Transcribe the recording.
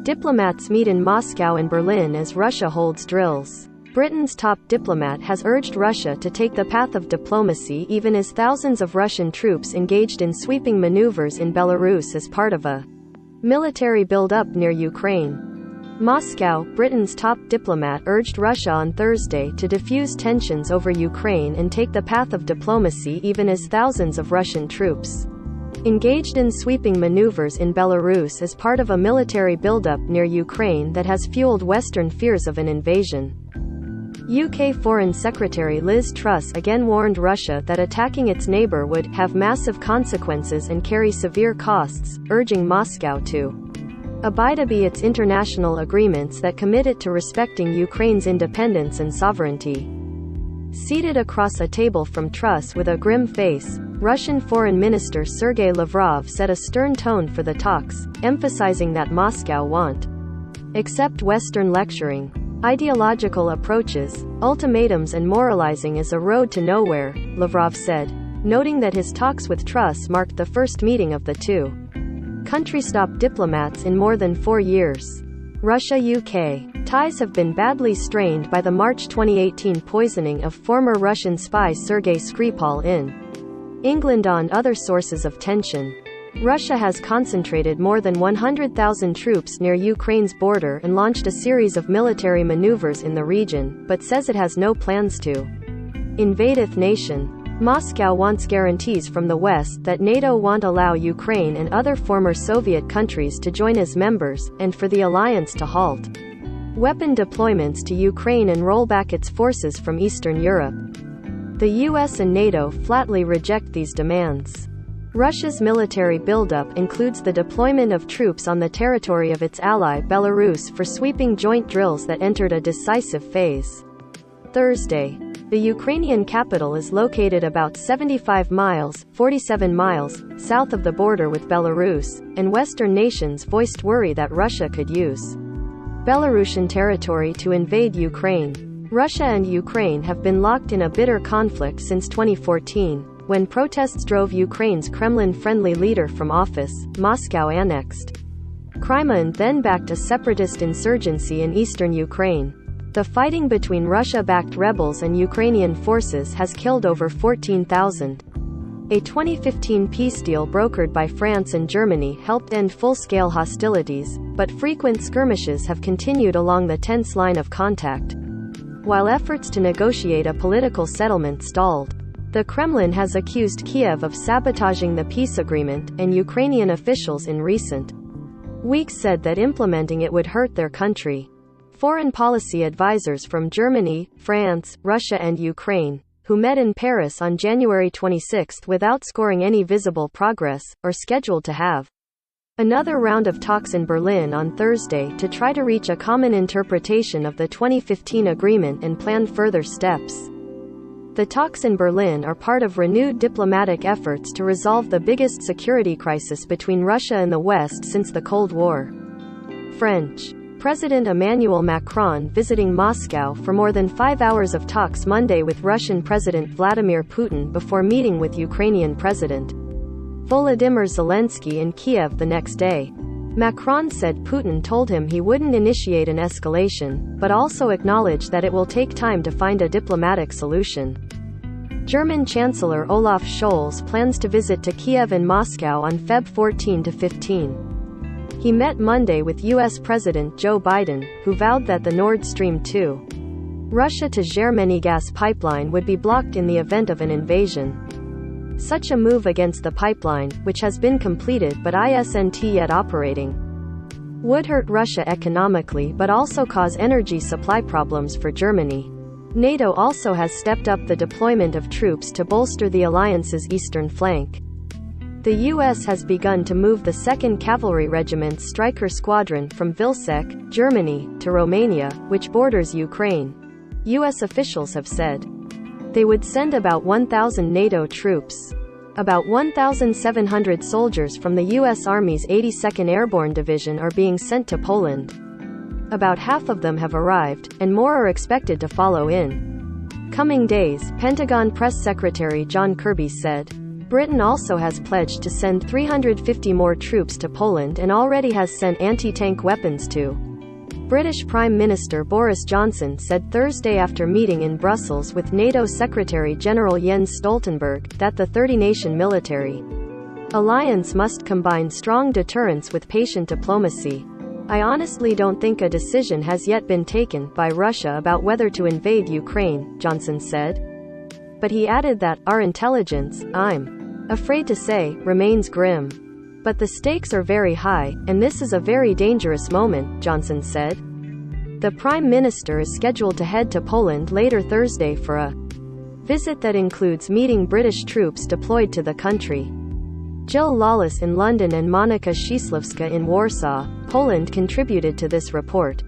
Diplomats meet in Moscow and Berlin as Russia holds drills. Britain's top diplomat has urged Russia to take the path of diplomacy even as thousands of Russian troops engaged in sweeping maneuvers in Belarus as part of a military build-up near Ukraine. Moscow, Britain's top diplomat, urged Russia on Thursday to defuse tensions over Ukraine and take the path of diplomacy even as thousands of Russian troops engaged in sweeping maneuvers in Belarus as part of a military buildup near Ukraine that has fueled Western fears of an invasion. UK Foreign Secretary Liz Truss again warned Russia that attacking its neighbour would have massive consequences and carry severe costs, urging Moscow to abide by its international agreements that commit it to respecting Ukraine's independence and sovereignty. Seated across a table from Truss with a grim face, Russian Foreign Minister Sergei Lavrov set a stern tone for the talks, emphasizing that Moscow won't accept Western lecturing, ideological approaches, ultimatums and moralizing is a road to nowhere, Lavrov said, noting that his talks with Truss marked the first meeting of the two countries' top diplomats in more than 4 years. Russia-UK ties have been badly strained by the March 2018 poisoning of former Russian spy Sergei Skripal in England. On other sources of tension, Russia has concentrated more than 100,000 troops near Ukraine's border and launched a series of military maneuvers in the region, but says it has no plans to invade the nation. Moscow wants guarantees from the West that NATO won't allow Ukraine and other former Soviet countries to join as members, and for the alliance to halt weapon deployments to Ukraine and roll back its forces from Eastern Europe. The US and NATO flatly reject these demands. Russia's military buildup includes the deployment of troops on the territory of its ally Belarus for sweeping joint drills that entered a decisive phase. Thursday, the Ukrainian capital is located about 75 miles, 47 miles, south of the border with Belarus, and Western nations voiced worry that Russia could use Belarusian territory to invade Ukraine. Russia and Ukraine have been locked in a bitter conflict since 2014, when protests drove Ukraine's Kremlin-friendly leader from office. Moscow annexed Crimea and then backed a separatist insurgency in eastern Ukraine. The fighting between Russia-backed rebels and Ukrainian forces has killed over 14,000. A 2015 peace deal brokered by France and Germany helped end full-scale hostilities, but frequent skirmishes have continued along the tense line of contact, while efforts to negotiate a political settlement stalled. The Kremlin has accused Kiev of sabotaging the peace agreement, and Ukrainian officials in recent weeks said that implementing it would hurt their country. Foreign policy advisors from Germany, France, Russia and Ukraine, who met in Paris on January 26 without scoring any visible progress, are scheduled to have another round of talks in Berlin on Thursday to try to reach a common interpretation of the 2015 agreement and plan further steps. The talks in Berlin are part of renewed diplomatic efforts to resolve the biggest security crisis between Russia and the West since the Cold War. French President Emmanuel Macron visiting Moscow for more than 5 hours of talks Monday with Russian President Vladimir Putin before meeting with Ukrainian President Volodymyr Zelensky in Kiev the next day. Macron said Putin told him he wouldn't initiate an escalation, but also acknowledged that it will take time to find a diplomatic solution. German Chancellor Olaf Scholz plans to visit to Kiev and Moscow on Feb 14 to 15. He met Monday with U.S. President Joe Biden, who vowed that the Nord Stream 2 Russia to Germany gas pipeline would be blocked in the event of an invasion. Such a move against the pipeline, which has been completed but isn't yet operating, would hurt Russia economically but also cause energy supply problems for Germany. NATO also has stepped up the deployment of troops to bolster the alliance's eastern flank. The U.S. has begun to move the 2nd Cavalry Regiment's Stryker Squadron from Vilsec, Germany, to Romania, which borders Ukraine. U.S. officials have said they would send about 1,000 NATO troops. About 1,700 soldiers from the U.S. Army's 82nd Airborne Division are being sent to Poland. About half of them have arrived, and more are expected to follow in coming days, Pentagon Press Secretary John Kirby said. Britain also has pledged to send 350 more troops to Poland and already has sent anti-tank weapons to. British Prime Minister Boris Johnson said Thursday after meeting in Brussels with NATO Secretary-General Jens Stoltenberg that the 30-nation military alliance must combine strong deterrence with patient diplomacy. "I honestly don't think a decision has yet been taken by Russia about whether to invade Ukraine," Johnson said. But he added that, "Our intelligence, I'm afraid to say, remains grim. But the stakes are very high, and this is a very dangerous moment," Johnson said. The Prime Minister is scheduled to head to Poland later Thursday for a visit that includes meeting British troops deployed to the country. Jill Lawless in London and Monika Szydlewska in Warsaw, Poland contributed to this report.